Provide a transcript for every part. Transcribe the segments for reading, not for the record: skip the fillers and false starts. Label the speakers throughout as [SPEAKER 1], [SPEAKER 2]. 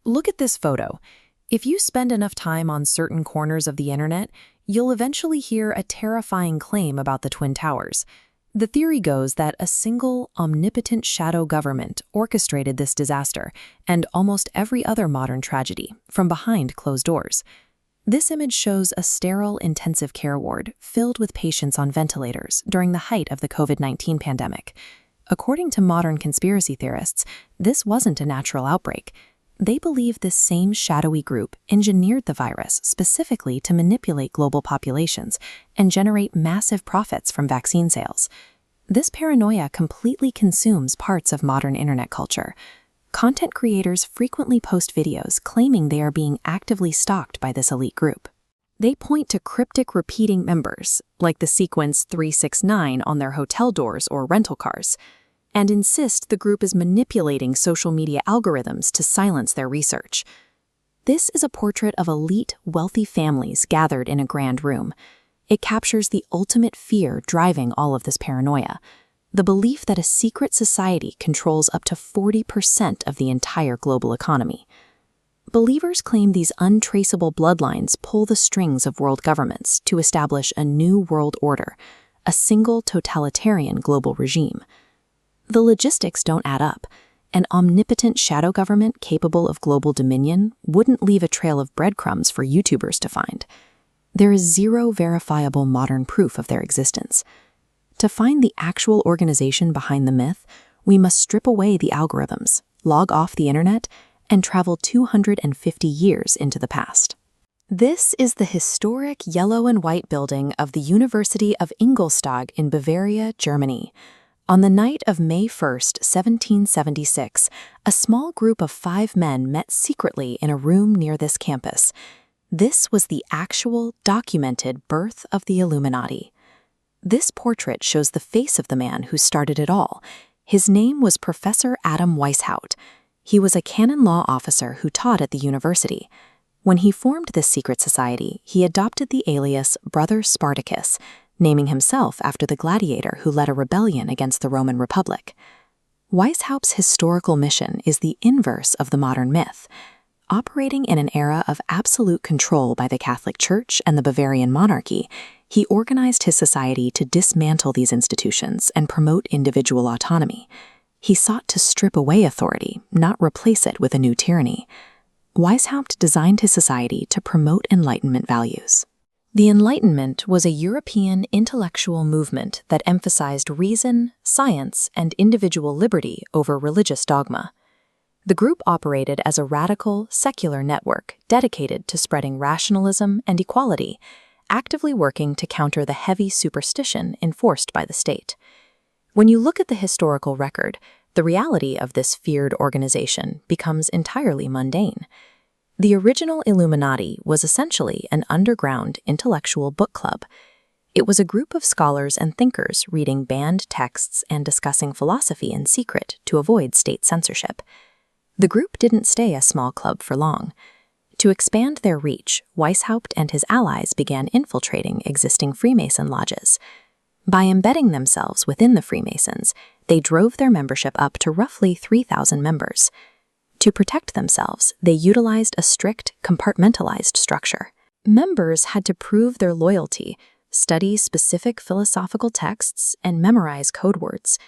[SPEAKER 1] Look at this photo. If you spend enough time on certain corners of the internet, you'll eventually hear a terrifying claim about the Twin Towers. The theory goes that a single, omnipotent shadow government orchestrated this disaster and almost every other modern tragedy from behind closed doors. This image shows a sterile intensive care ward filled with patients on ventilators during the height of the COVID-19 pandemic. According to modern conspiracy theorists, this wasn't a natural outbreak. They believe this same shadowy group engineered the virus specifically to manipulate global populations and generate massive profits from vaccine sales. This paranoia completely consumes parts of modern internet culture. Content creators frequently post videos claiming they are being actively stalked by this elite group. They point to cryptic repeating members, like the sequence 369 on their hotel doors or rental cars, and insist the group is manipulating social media algorithms to silence their research. This is a portrait of elite, wealthy families gathered in a grand room. It captures the ultimate fear driving all of this paranoia, the belief that a secret society controls up to 40% of the entire global economy. Believers claim these untraceable bloodlines pull the strings of world governments to establish a new world order, a single totalitarian global regime. The logistics don't add up. An omnipotent shadow government capable of global dominion wouldn't leave a trail of breadcrumbs for YouTubers to find. There is zero verifiable modern proof of their existence. To find the actual organization behind the myth, we must strip away the algorithms, log off the internet, and travel 250 years into the past. This is the historic yellow and white building of the University of Ingolstadt in Bavaria, Germany. On the night of May 1st, 1776, a small group of 5 men met secretly in a room near this campus. This was the actual, documented birth of the Illuminati. This portrait shows the face of the man who started it all. His name was Professor Adam Weishaupt. He was a canon law officer who taught at the university. When he formed this secret society, he adopted the alias Brother Spartacus, naming himself after the gladiator who led a rebellion against the Roman Republic. Weishaupt's historical mission is the inverse of the modern myth. Operating in an era of absolute control by the Catholic Church and the Bavarian monarchy, he organized his society to dismantle these institutions and promote individual autonomy. He sought to strip away authority, not replace it with a new tyranny. Weishaupt designed his society to promote Enlightenment values. The Enlightenment was a European intellectual movement that emphasized reason, science, and individual liberty over religious dogma. The group operated as a radical, secular network dedicated to spreading rationalism and equality, actively working to counter the heavy superstition enforced by the state. When you look at the historical record, the reality of this feared organization becomes entirely mundane. The original Illuminati was essentially an underground intellectual book club. It was a group of scholars and thinkers reading banned texts and discussing philosophy in secret to avoid state censorship. The group didn't stay a small club for long. To expand their reach, Weishaupt and his allies began infiltrating existing Freemason lodges. By embedding themselves within the Freemasons, they drove their membership up to roughly 3,000 members. To protect themselves, they utilized a strict, compartmentalized structure. Members had to prove their loyalty, study specific philosophical texts, and memorize code words.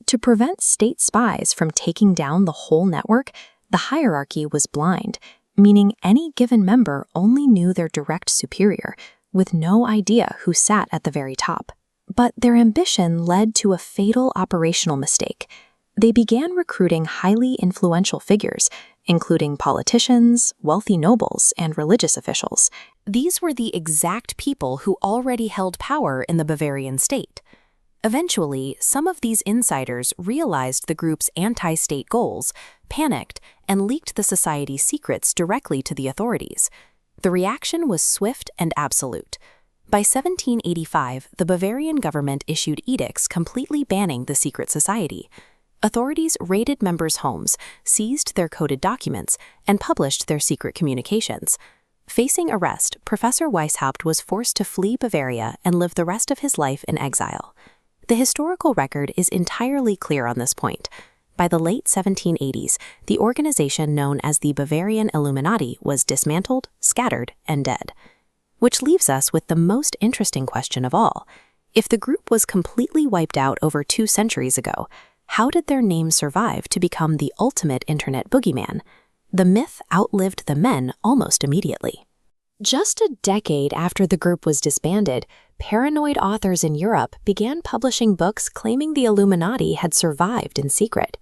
[SPEAKER 1] To prevent state spies from taking down the whole network, the hierarchy was blind, meaning any given member only knew their direct superior, with no idea who sat at the very top. But their ambition led to a fatal operational mistake. They began recruiting highly influential figures, including politicians, wealthy nobles, and religious officials. These were the exact people who already held power in the Bavarian state. Eventually, some of these insiders realized the group's anti-state goals, panicked, and leaked the society's secrets directly to the authorities. The reaction was swift and absolute. By 1785, the Bavarian government issued edicts completely banning the secret society. Authorities raided members' homes, seized their coded documents, and published their secret communications. Facing arrest, Professor Weishaupt was forced to flee Bavaria and live the rest of his life in exile. The historical record is entirely clear on this point. By the late 1780s, the organization known as the Bavarian Illuminati was dismantled, scattered, and dead. Which leaves us with the most interesting question of all. If the group was completely wiped out over 2 centuries ago, how did their name survive to become the ultimate internet boogeyman? The myth outlived the men almost immediately. Just a decade after the group was disbanded, paranoid authors in Europe began publishing books claiming the Illuminati had survived in secret.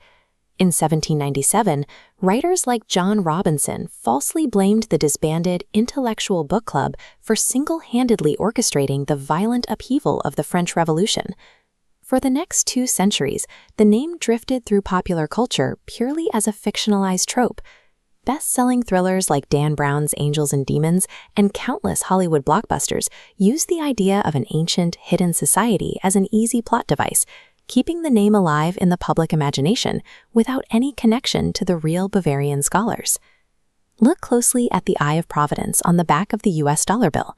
[SPEAKER 1] In 1797, writers like John Robinson falsely blamed the disbanded Intellectual Book Club for single-handedly orchestrating the violent upheaval of the French Revolution. For the next 2 centuries, the name drifted through popular culture purely as a fictionalized trope. Best-selling thrillers like Dan Brown's Angels and Demons and countless Hollywood blockbusters use the idea of an ancient, hidden society as an easy plot device, keeping the name alive in the public imagination without any connection to the real Bavarian scholars. Look closely at the Eye of Providence on the back of the US dollar bill.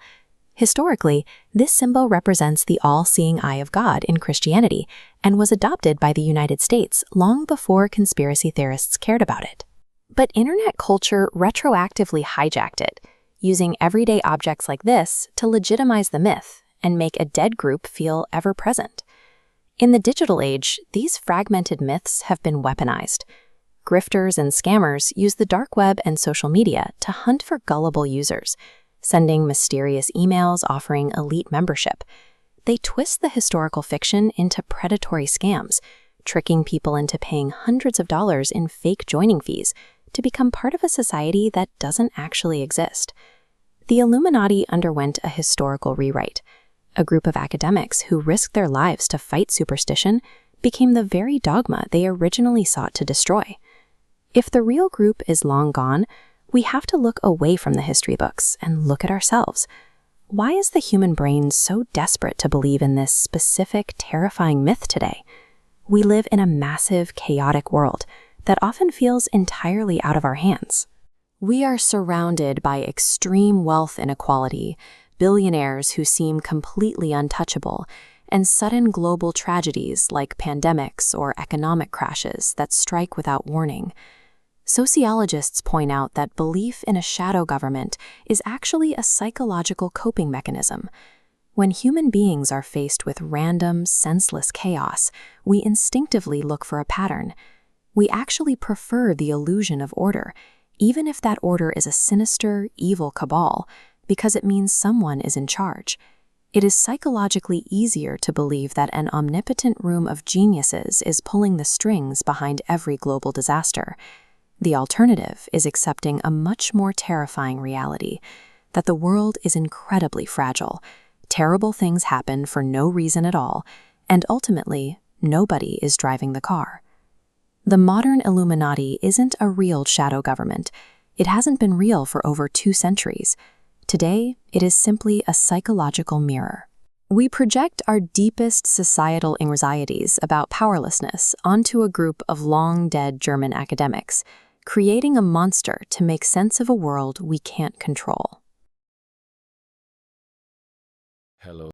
[SPEAKER 1] Historically, this symbol represents the all-seeing eye of God in Christianity and was adopted by the United States long before conspiracy theorists cared about it. But internet culture retroactively hijacked it, using everyday objects like this to legitimize the myth and make a dead group feel ever-present. In the digital age, these fragmented myths have been weaponized. Grifters and scammers use the dark web and social media to hunt for gullible users, sending mysterious emails offering elite membership. They twist the historical fiction into predatory scams, tricking people into paying hundreds of dollars in fake joining fees to become part of a society that doesn't actually exist. The Illuminati underwent a historical rewrite. A group of academics who risked their lives to fight superstition became the very dogma they originally sought to destroy. If the real group is long gone, we have to look away from the history books and look at ourselves. Why is the human brain so desperate to believe in this specific, terrifying myth today? We live in a massive, chaotic world that often feels entirely out of our hands. We are surrounded by extreme wealth inequality, billionaires who seem completely untouchable, and sudden global tragedies like pandemics or economic crashes that strike without warning. Sociologists point out that belief in a shadow government is actually a psychological coping mechanism. When human beings are faced with random, senseless chaos, we instinctively look for a pattern. We actually prefer the illusion of order, even if that order is a sinister, evil cabal, because it means someone is in charge. It is psychologically easier to believe that an omnipotent room of geniuses is pulling the strings behind every global disaster. The alternative is accepting a much more terrifying reality, that the world is incredibly fragile. Terrible things happen for no reason at all, and ultimately, nobody is driving the car. The modern Illuminati isn't a real shadow government. It hasn't been real for over 2 centuries. Today, it is simply a psychological mirror. We project our deepest societal anxieties about powerlessness onto a group of long-dead German academics, creating a monster to make sense of a world we can't control.
[SPEAKER 2] Hello.